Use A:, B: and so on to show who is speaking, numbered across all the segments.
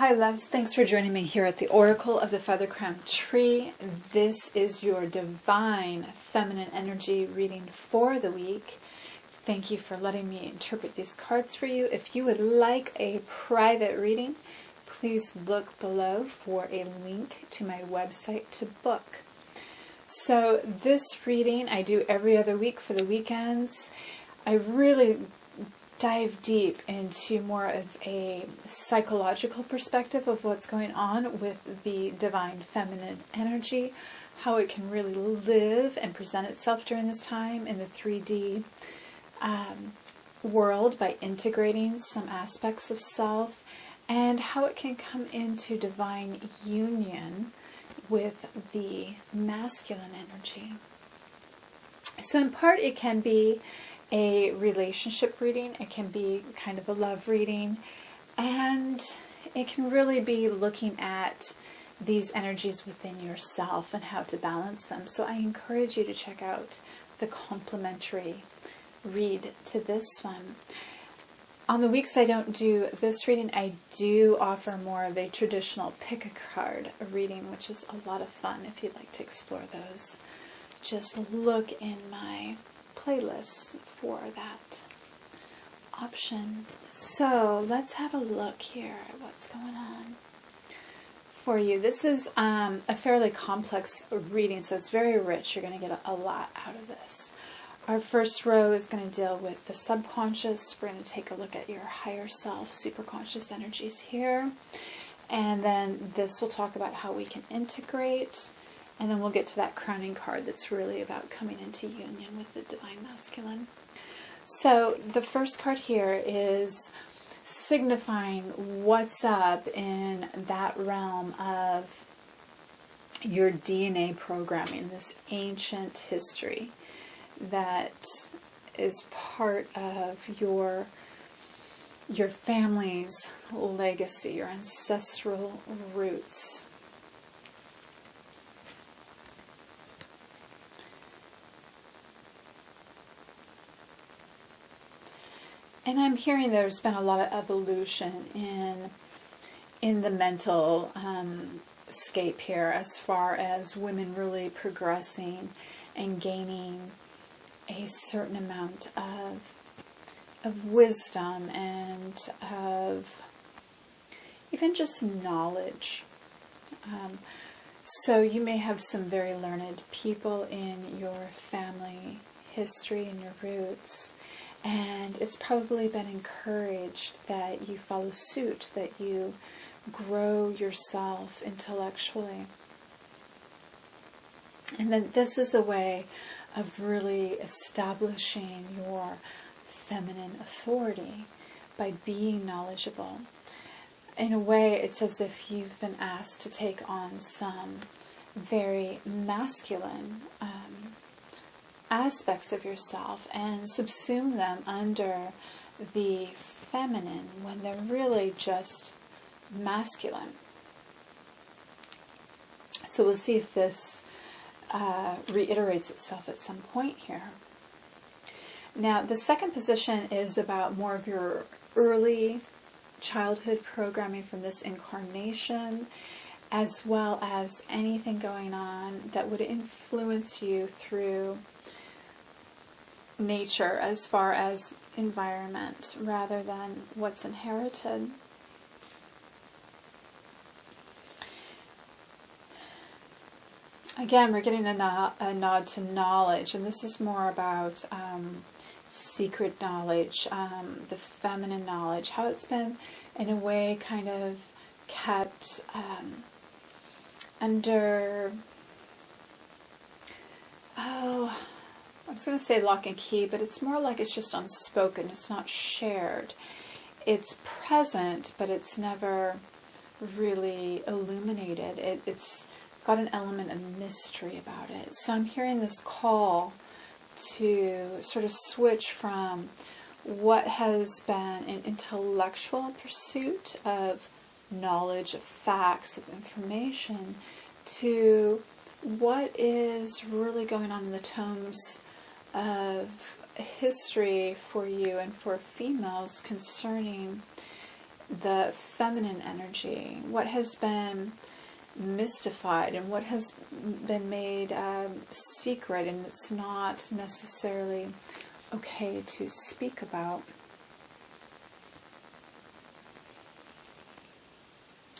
A: Hi loves, thanks for joining me here at the Oracle of the Feather Crown Tree. This is your divine feminine energy reading for the week. Thank you for letting me interpret these cards for you. If you would like a private reading, please look below for a link to my website to book. So this reading I do every other week for the weekends. I really dive deep into more of a psychological perspective of what's going on with the divine feminine energy, how it can really live and present itself during this time in the 3D world by integrating some aspects of self, and how it can come into divine union with the masculine energy. So in part it can be a relationship reading, it can be kind of a love reading, and it can really be looking at these energies within yourself and how to balance them. So I encourage you to check out the complementary read to this one. On the weeks I don't do this reading, I do offer more of a traditional pick a card reading, which is a lot of fun if you'd like to explore those. Just look in my playlists for that option. So let's have a look here at what's going on for you. This is a fairly complex reading, so it's very rich. You're going to get a lot out of this. Our first row is going to deal with the subconscious. We're going to take a look at your higher self, superconscious energies here. And then this will talk about how we can integrate. And then we'll get to that crowning card that's really about coming into union with the divine masculine. So the first card here is signifying what's up in that realm of your DNA programming, this ancient history that is part of your family's legacy, your ancestral roots. And I'm hearing there's been a lot of evolution in the mental scape here, as far as women really progressing and gaining a certain amount of wisdom and of even just knowledge. So you may have some very learned people in your family history and your roots. And it's probably been encouraged that you follow suit, that you grow yourself intellectually. And then this is a way of really establishing your feminine authority by being knowledgeable. In a way, it's as if you've been asked to take on some very masculine aspects of yourself and subsume them under the feminine when they're really just masculine. So we'll see if this reiterates itself at some point here. Now, the second position is about more of your early childhood programming from this incarnation, as well as anything going on that would influence you through nature as far as environment rather than what's inherited. Again, we're getting a nod to knowledge, and this is more about secret knowledge, the feminine knowledge, how it's been in a way kind of kept under, I was going to say lock and key, but it's more like it's just unspoken. It's not shared. It's present, but it's never really illuminated. It's got an element of mystery about it. So I'm hearing this call to sort of switch from what has been an intellectual pursuit of knowledge, of facts, of information, to what is really going on in the tomes of history for you and for females concerning the feminine energy, what has been mystified and what has been made secret, and it's not necessarily okay to speak about.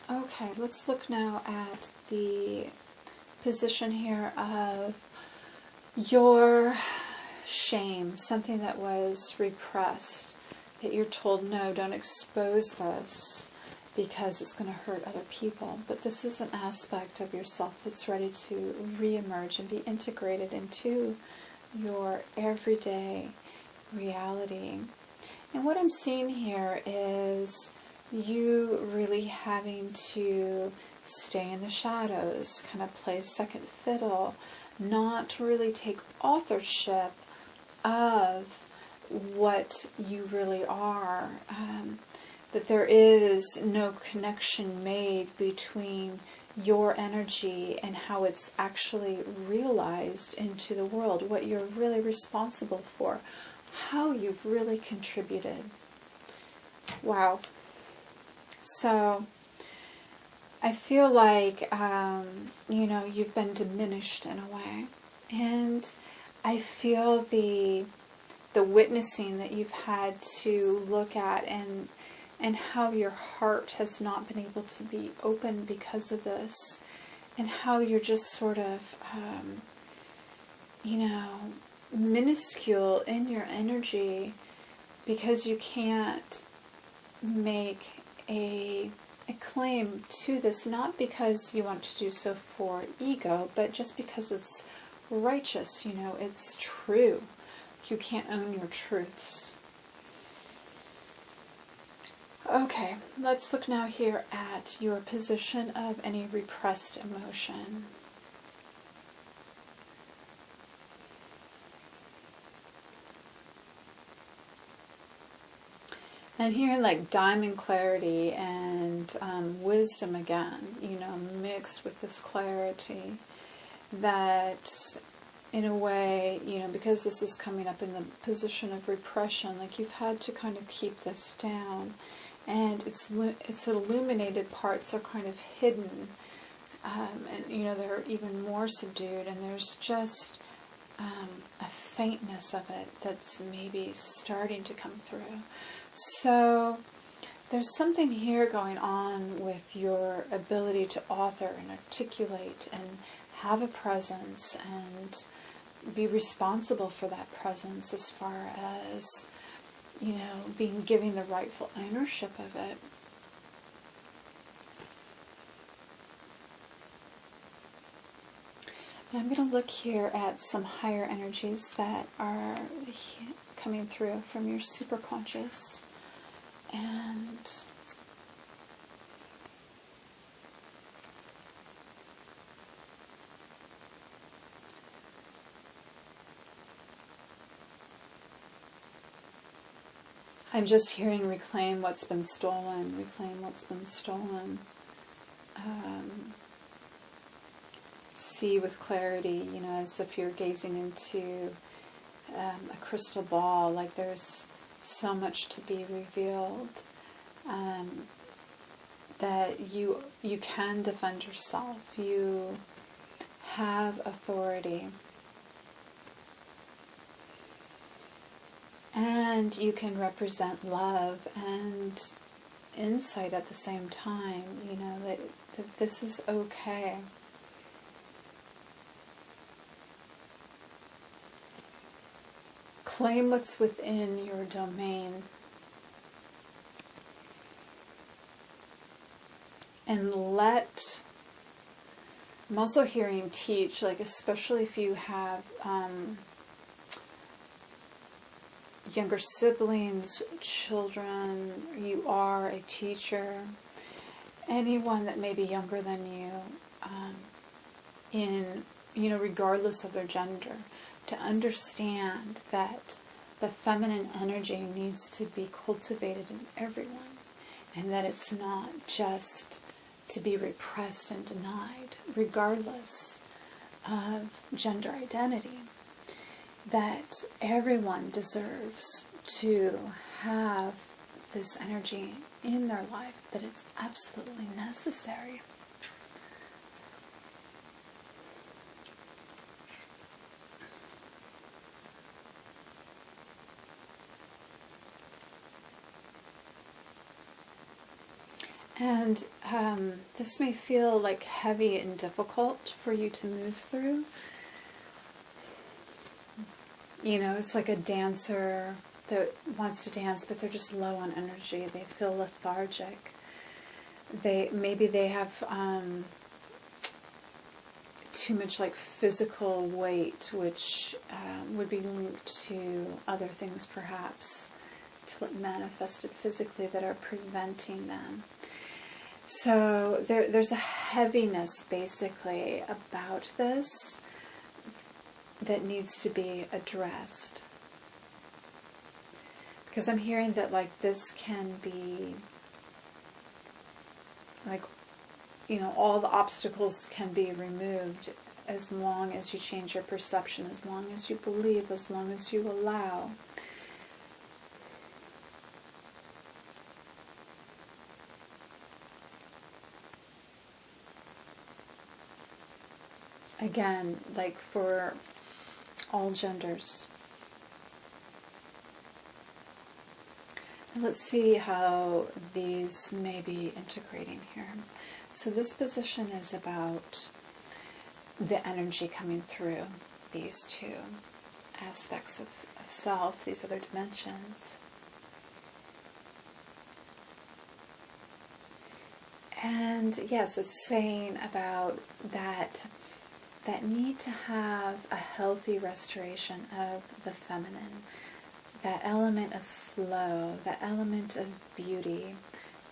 A: Okay, let's look now at the position here of your shame, something that was repressed, that you're told, no, don't expose this because it's going to hurt other people. But this is an aspect of yourself that's ready to reemerge and be integrated into your everyday reality. And what I'm seeing here is you really having to stay in the shadows, kind of play second fiddle, not really take authorship of what you really are, that there is no connection made between your energy and how it's actually realized into the world, what you're really responsible for, how you've really contributed. Wow. So I feel like, you've been diminished in a way. And I feel the witnessing that you've had to look at, and how your heart has not been able to be open because of this, and how you're just sort of, minuscule in your energy because you can't make a claim to this, not because you want to do so for ego, but just because it's righteous, it's true. You can't own your truths. Okay, let's look now here at your position of any repressed emotion. I'm hearing like diamond clarity and wisdom again, mixed with this clarity, that in a way, because this is coming up in the position of repression, like you've had to kind of keep this down, and its illuminated parts are kind of hidden, and they're even more subdued, and there's just a faintness of it that's maybe starting to come through. So there's something here going on with your ability to author and articulate and have a presence and be responsible for that presence, as far as, giving the rightful ownership of it. Now I'm going to look here at some higher energies that are coming through from your superconscious, and I'm just hearing reclaim what's been stolen, reclaim what's been stolen. See with clarity, as if you're gazing into a crystal ball, like there's so much to be revealed, that you can defend yourself, you have authority, and you can represent love and insight at the same time, that this is okay. Claim what's within your domain. And I'm also hearing teach, like especially if you have younger siblings, children, you are a teacher, anyone that may be younger than you, regardless of their gender, to understand that the feminine energy needs to be cultivated in everyone, and that it's not just to be repressed and denied, regardless of gender identity, that everyone deserves to have this energy in their life, but it's absolutely necessary. And this may feel like heavy and difficult for you to move through. You know, it's like a dancer that wants to dance, but they're just low on energy. They feel lethargic. Maybe they have too much like physical weight, which would be linked to other things perhaps, till it manifested physically, that are preventing them. So there's a heaviness basically about this that needs to be addressed. Because I'm hearing that like this can be like, you know, all the obstacles can be removed as long as you change your perception, as long as you believe, as long as you allow. Again, like for all genders. And let's see how these may be integrating here. So this position is about the energy coming through these two aspects of self, these other dimensions. And yes, it's saying about that need to have a healthy restoration of the feminine, that element of flow, that element of beauty,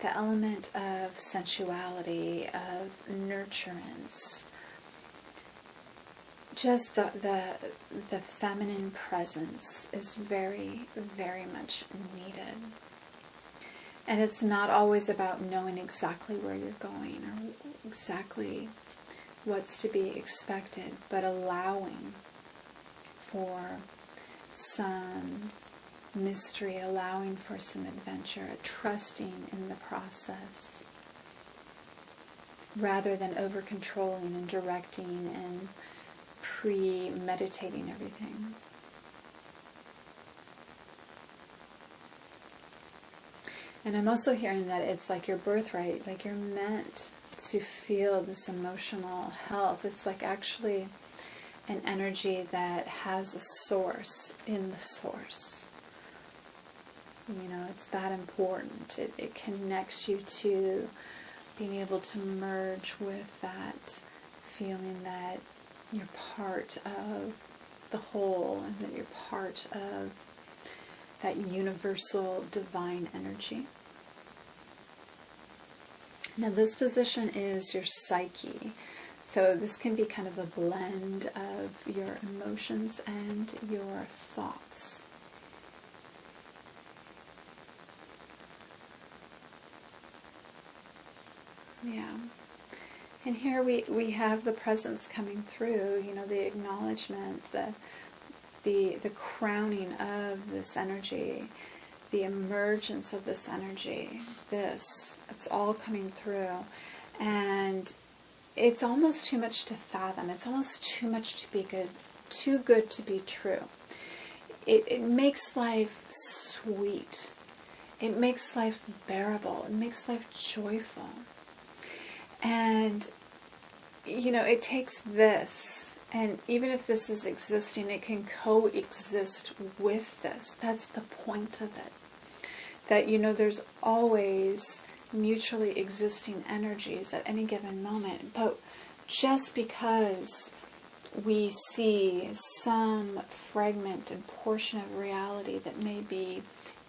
A: the element of sensuality, of nurturance. Just the feminine presence is very, very much needed. And it's not always about knowing exactly where you're going or exactly what's to be expected, but allowing for some mystery, allowing for some adventure, trusting in the process, rather than over-controlling and directing and premeditating everything. And I'm also hearing that it's like your birthright, like you're meant to feel this emotional health. It's like actually an energy that has a source in the source. You know, it's that important. It connects you to being able to merge with that feeling that you're part of the whole and that you're part of that universal divine energy. Now this position is your psyche. So this can be kind of a blend of your emotions and your thoughts. Yeah. And here we have the presence coming through, you know, the acknowledgement, the crowning of this energy, the emergence of this energy, it's all coming through. And it's almost too much to fathom. It's almost too much to be good, too good to be true. It makes life sweet. It makes life bearable. It makes life joyful. And, you know, it takes this, and even if this is existing, it can coexist with this. That's the point of it. That, you know, there's always mutually existing energies at any given moment. But just because we see some fragment and portion of reality that may be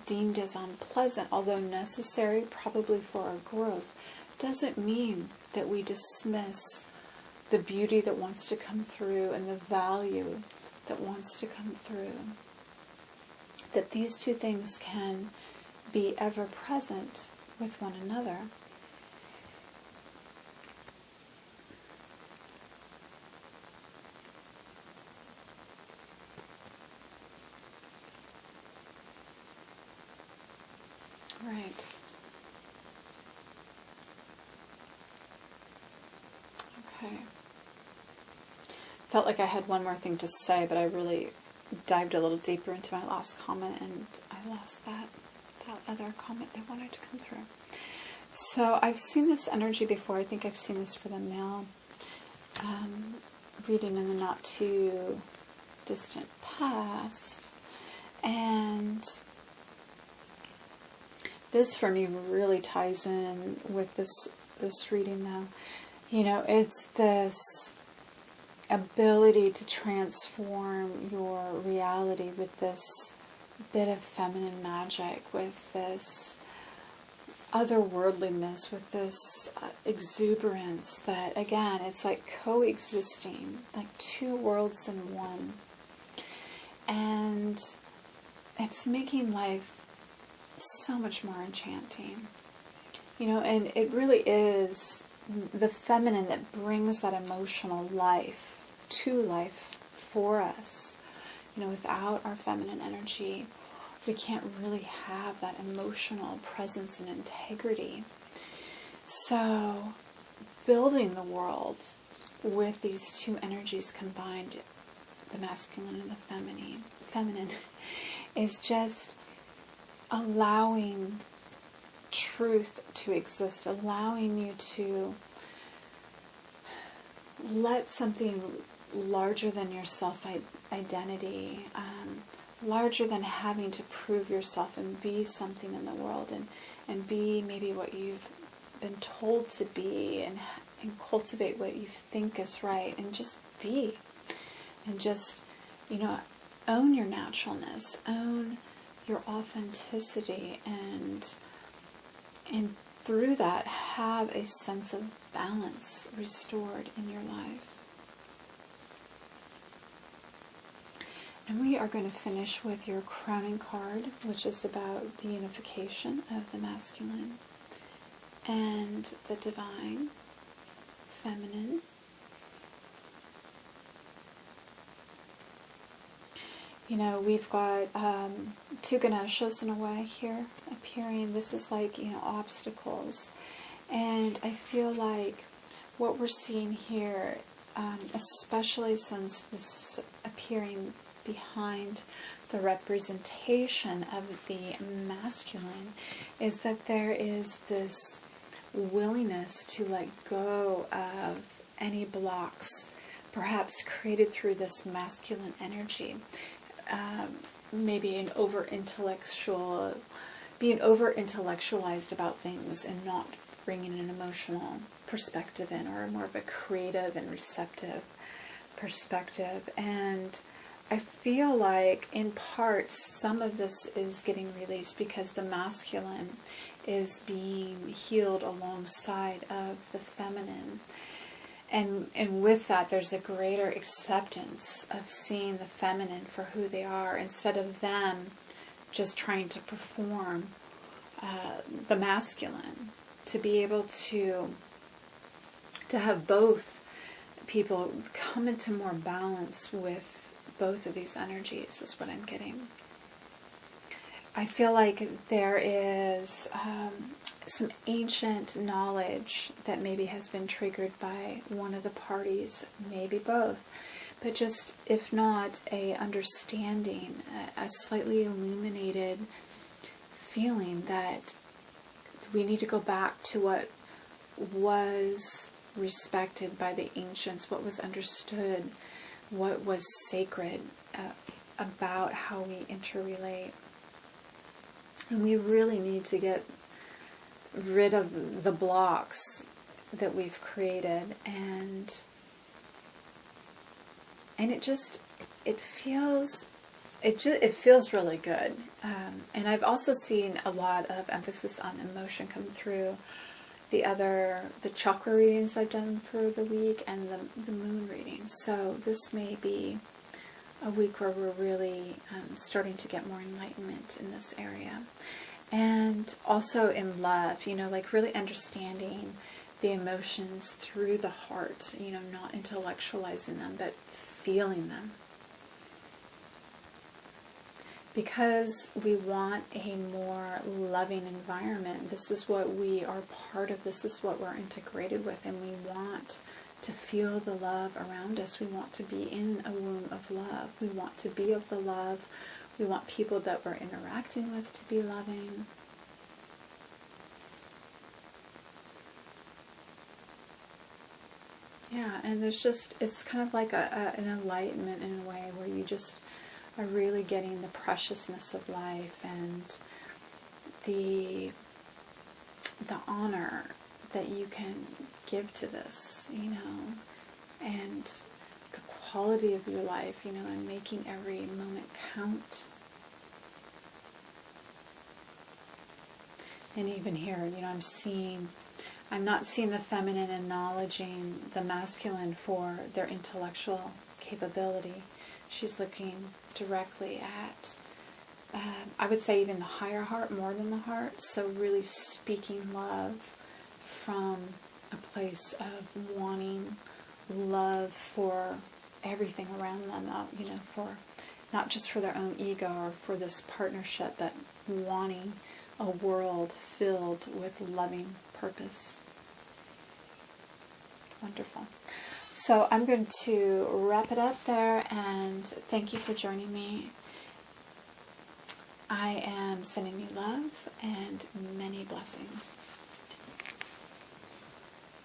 A: deemed as unpleasant, although necessary probably for our growth, doesn't mean that we dismiss the beauty that wants to come through and the value that wants to come through. That these two things can be ever present with one another. Right. Okay. Felt like I had one more thing to say, but I really dived a little deeper into my last comment, and I lost that other comment that wanted to come through. So I've seen this energy before. I think I've seen this for the male reading in the not too distant past, and this for me really ties in with this reading, though. You know, it's this ability to transform your reality with this bit of feminine magic, with this otherworldliness, with this exuberance that, again, it's like coexisting, like two worlds in one. And it's making life so much more enchanting. You know, and it really is the feminine that brings that emotional life to life for us. You know, without our feminine energy, we can't really have that emotional presence and integrity. So, building the world with these two energies combined, the masculine and the feminine, is just allowing truth to exist, allowing you to let something larger than your self-identity, larger than having to prove yourself and be something in the world, and be maybe what you've been told to be, and cultivate what you think is right, and just be, and just, you know, own your naturalness, own your authenticity, and through that have a sense of balance restored in your life. And we are going to finish with your crowning card, which is about the unification of the masculine and the divine feminine. You know, we've got two Ganeshas in a way here appearing. This is like, you know, obstacles. And I feel like what we're seeing here, especially since this is appearing behind the representation of the masculine, is that there is this willingness to let go of any blocks, perhaps created through this masculine energy. Maybe being over-intellectualized about things and not bringing an emotional perspective in, or more of a creative and receptive perspective. And I feel like in part some of this is getting released because the masculine is being healed alongside of the feminine. And with that, there's a greater acceptance of seeing the feminine for who they are, instead of them just trying to perform the masculine. To be able to have both people come into more balance with both of these energies is what I'm getting. I feel like there is some ancient knowledge that maybe has been triggered by one of the parties, maybe both, but just, if not, a understanding, a slightly illuminated feeling that we need to go back to what was respected by the ancients, what was understood, what was sacred about how we interrelate. And we really need to get rid of the blocks that we've created, and it feels really good. And I've also seen a lot of emphasis on emotion come through the chakra readings I've done for the week, and the moon readings. So this may be a week where we're really starting to get more enlightenment in this area. And also in love, you know, like really understanding the emotions through the heart, you know, not intellectualizing them, but feeling them. Because we want a more loving environment. This is what we are part of. This is what we're integrated with. And we want to feel the love around us. We want to be in a womb of love. We want to be of the love. We want people that we're interacting with to be loving. Yeah, and there's just, it's kind of like an enlightenment in a way where you just are really getting the preciousness of life and the honor that you can give to this, you know, and the quality of your life, you know, and making every moment count. And even here, you know, I'm not seeing the feminine acknowledging the masculine for their intellectual capability. She's looking directly at, I would say even the higher heart more than the heart. So really speaking love from a place of wanting love for everything around them, you know, for not just for their own ego or for this partnership, but wanting a world filled with loving purpose. Wonderful. So I'm going to wrap it up there, and thank you for joining me. I am sending you love and many blessings.